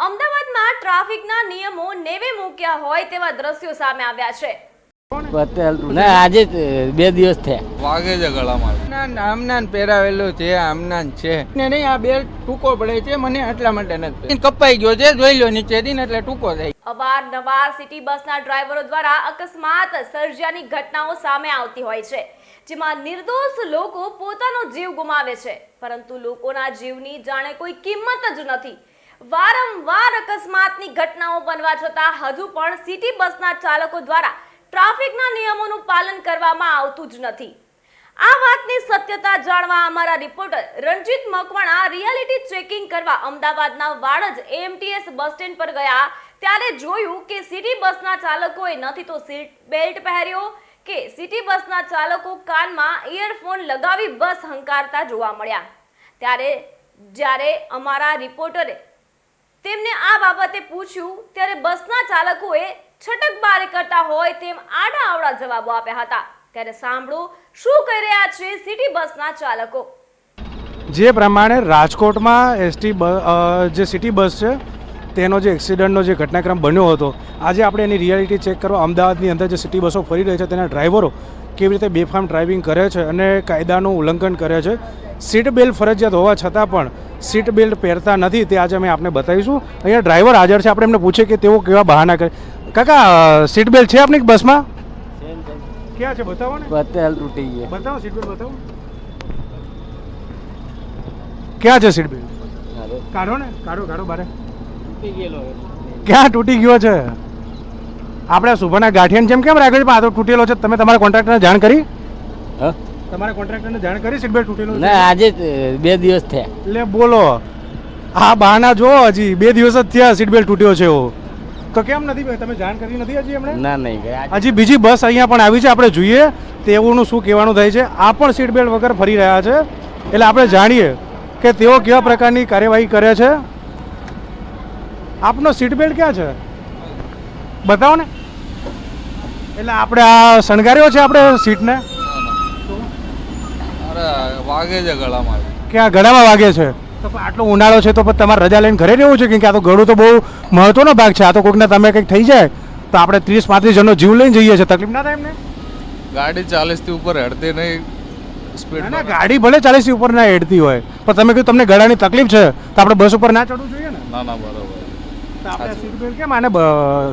અમદાવાદમાં ટ્રાફિકના નિયમો નેવે મૂક્યા હોય તેવા દ્રશ્યો સામે આવ્યા છે। આજે 2 દિવસ થયા વાગે છે ગળામાં આમનાન પહેરાવેલું છે આમનાન છે ને નહીં આ બેલ્ટ ટૂંકો પડે છે મને એટલા માટે નથી કપાઈ ગયો છે જોઈ લો નીચે થી એટલે ટૂંકો થાય। અવારનવાર સિટી બસના ડ્રાઈવરો દ્વારા અકસ્માત સર્જ્યાની ઘટનાઓ સામે આવતી હોય છે, જેમાં નિર્દોષ લોકો પોતાનો જીવ ગુમાવે છે, પરંતુ લોકોના જીવની જાણે કોઈ કિંમત જ નથી। વારંવાર અકસ્માતની ઘટનાઓ બનવા છતાં હજુ પણ સિટી બસના ચાલકો દ્વારા ટ્રાફિકના નિયમોનું પાલન કરવામાં આવતું જ નથી। આ વાતની સત્યતા જાણવા અમારા reporter Ranjit Makwana reality checking કરવા અમદાવાદના વાડજ એએમટીએસ બસ સ્ટેન્ડ પર ગયા ત્યારે જોયું કે સિટી બસના ચાલકોએ નથી તો સીટ બેલ્ટ પહેર્યો કે સિટી બસના ચાલકો કાનમાં ઇયરફોન લગાવી બસ હંકારતા જોવા મળ્યા। ત્યારે જ્યારે અમારા રિપોર્ટરે તેમને આ બાબતે પૂછ્યું ત્યારે બસના ચાલકોએ છટકબારી કરતા હોય તેમ આડા આવડા જવાબો આપ્યા હતા। ત્યારે સાંભળો શું કહી રહ્યા છે સિટી બસના ચાલકો। જે પ્રમાણે રાજકોટમાં જે સિટી બસ છે તેનો જે એક્સિડન્ટનો જે ઘટનાક્રમ બન્યો હતો, આજે આપણે એની રિયાલિટી ચેક કરવા અમદાવાદની અંદર જે સિટી બસો ફરી રહી છે તેના ડ્રાઈવરો કેવી રીતે બેફામ ડ્રાઇવિંગ કરે છે અને કાયદાનું ઉલ્લંઘન કરે છે। સીટ બેલ્ટ ફરજિયાત હોવા છતાં પણ સીટ બેલ્ટ પહેરતા નથી, તે આજે અમે આપને બતાવીશું। અહીંયા ડ્રાઈવર હાજર છે, આપણે એમને પૂછીએ કે તેઓ કેવા બહાના કરે। કાકા, સીટ બેલ્ટ છે આપની બસમાં? ક્યાં છે બતાવો ને। અત્યારે તૂટી ગઈ, બતાવો સીટ બેલ્ટ બતાવો, ક્યાં છે સીટ બેલ્ટ? કાઢો ને, કાઢો બારે। ક્યાં તૂટી ગયો છે? આપણે શુભના ગાંઠિયાને જેમ કેમ રાખ્યો છે, આ તો તૂટેલો છે। તમે તમારા કોન્ટ્રાક્ટરને જાણ કરી? હા, તમારા કોન્ટ્રાક્ટરને જાણ કરી સીટ બેલ્ટ તૂટેલો છે? ના, આજે 2 દિવસ થયા। એટલે બોલો, આ બહાના જો હજી 2 દિવસ જ થયા સીટ બેલ્ટ તૂટ્યો છે એવો, તો કેમ નથી તમે જાણ કરી નથી હજી એમણે? ના, નહીં હજી બીજી બસ અહીંયા પણ આવી છે, આપણે જોઈએ તેઓનું શું કહેવાનું થાય છે। આ પણ સીટ બેલ્ટ વગર ફરી રહ્યા છે, એટલે આપણે જાણીએ કે તેઓ કેવા પ્રકારની કાર્યવાહી કરે છે। આપનો સીટ બેલ્ટ ક્યાં છે બતાવો ને। એટલે આપણે આ શણગાર્યો છે આપણે સીટને? અરે વાગે છે ગળામાં ક્યાં ગળામાં વાગે છે? તો આટલો ઉનાળો છે તો તમારે રજા લઈને ઘરે રહેવું છે, કેમ કે આ તો ગળું તો બહુ મહત્વનો ભાગ છે। આ તો કોઈકને તમે કંઈક થઈ જાય તો આપણે 30-35 જણનો જીવ લઈને જઈએ છીએ, તકલીફ ના થાય એમને? ગાડી 40 થી ઉપર હેડતી નહીં સ્પીડ ના, ગાડી ભલે 40 થી ઉપર ના હેડતી હોય, પણ તમે કીધું તમને ગળાની તકલીફ છે તો આપણે બસ ઉપર ના ચડવું જોઈએ ને? ના બરોબર, તો આપણે સીટ બેલ્ટ કેમ આને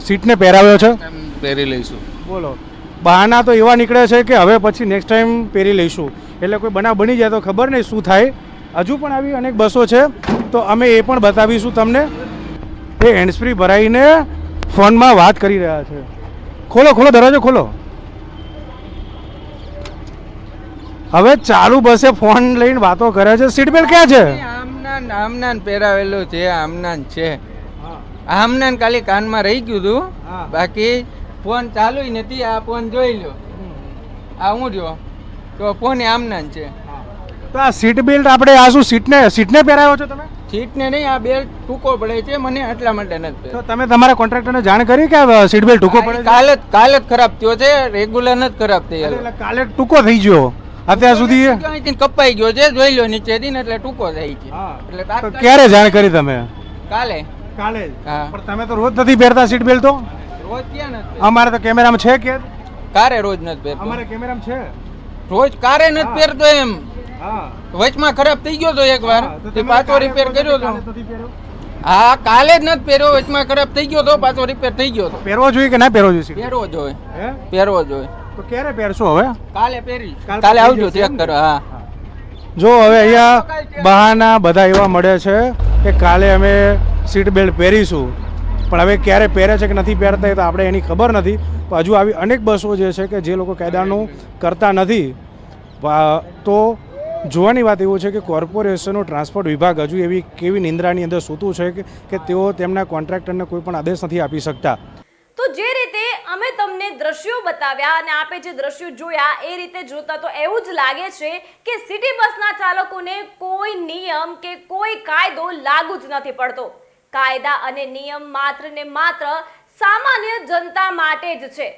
સીટને પહેરાવ્યો છે? એમ પહેરી લઈશું। બોલો, બહાના તો એવા નીકળે છે કે હવે પછી નેક્સ્ટ ટાઈમ પહેરી લઈશું, એટલે કોઈ બનાવ બની જાય તો ખબર નહીં શું થાય। હજુ પણ આવી અનેક બસો છે તો અમે એ પણ બતાવીશું તમને। એ હેન્ડ્સફ્રી ભરાઈને ફોનમાં વાત કરી રહ્યા છે। ખોલો દરવાજો ખોલો। હવે ચાલુ બસે ફોન લઈને વાતો કરે છે। સીટ બેલ્ટ ક્યાં છે? આમનાન પહેરાવેલું છે આમનાન છે આમનાન ખાલી કાનમાં રહી ગયું હતું, બાકી ફોન ચાલુ નથી। આ ફોન જોઈ લો, આ હું જો તો ફોન આમનાન છે। તો આ સીટ બેલ્ટ આપણે આ શું સીટને પહેરાવ્યો છો તમે? સીટને નહીં, આ બેલ્ટ ટૂંકો પડે છે મને એટલા માટે નથી। તો તમે તમારા કોન્ટ્રાક્ટરને જાણ કરી કે આ સીટ બેલ્ટ ટૂંકો પડે છે? કાલે જ ખરાબ થયો છે, રેગ્યુલર નથી ખરાબ થયેલો। એટલે કાલે ટૂંકો થઈ ગયો, અત્યાર સુધી અહીંથી કપાઈ ગયો છે જોઈ લો નીચે થી એટલે ટૂંકો થાય છે। એટલે ક્યારે જાણ કરી તમે? કાલે હા, પણ તમે તો રોજ નથી પહેરતા સીટ બેલ્ટ તો? રોજ ક્યાં નથી? અમારે તો કેમેરામાં છે કે? કારે રોજ નથી પહેરતો, અમારે કેમેરામાં છે રોજ કારે નથી પહેરતો એમ। હા, વચમાં ખરાબ થઈ ગયો તો એકવાર, તે પાછો રિપેર કર્યો તો। નથી પહેર્યો? હા, કાલે જ નથી પહેર્યો, વચમાં ખરાબ થઈ ગયો તો પાછો રિપેર થઈ ગયો તો। પહેરવો જોઈએ કે ના પહેરવો જોઈએ? પહેરવો જોઈએ, હે, પહેરવો જોઈએ। તો ક્યારે પહેરશો હવે? કાલે પહેરી, કાલે આવજો ચેક કરવા। હા, જો હવે અહીંયા બહાના બધા એવા મળે છે કે કાલે અમે સીટ બેલ્ટ પહેરીશું, પણ હવે ક્યારે પહેરે છે કે નથી પહેરતા એ તો આપણે એની ખબર નથી। પણ હજુ આવી અનેક બસો જે છે કે જે લોકો કાયદાનું કરતા નથી, તો જોવાની વાત એવું છે કે કોર્પોરેશનનો ટ્રાન્સપોર્ટ વિભાગ હજુ એવી કેવી નિંદ્રાની અંદર સૂતું છે કે તેઓ તેમના કોન્ટ્રાક્ટરને કોઈ પણ આદેશ નથી આપી શકતા। તો જે રીતે અમે તમને દ્રશ્યો બતાવ્યા અને આપે જે દ્રશ્યો જોયા એ રીતે જોતા તો એવું જ લાગે છે કે સિટી બસના ચાલકોને કોઈ નિયમ કે કોઈ કાયદો લાગુ જ નથી પડતો। કાયદા અને નિયમ માત્ર ને માત્ર સામાન્ય જનતા માટે જ છે।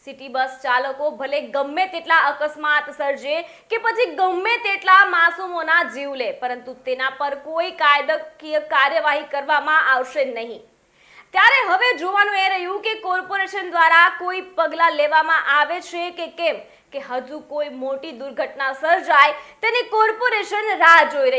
સિટી બસ ચાલકો ભલે ગમે તેટલા અકસ્માત સર્જે કે પછી ગમે તેટલા માસૂમોના જીવ લે, પરંતુ તેના પર કોઈ કાયદાકીય કાર્યવાહી કરવામાં આવશે નહીં. ત્યારે હવે જોવાનું એ રહ્યું કે કોર્પોરેશન દ્વારા કોઈ પગલાં લેવામાં આવે છે કે કેમ, કે હજુ કોઈ મોટી દુર્ઘટના સર્જાય તેની કોર્પોરેશન રાહ જોઈ રહી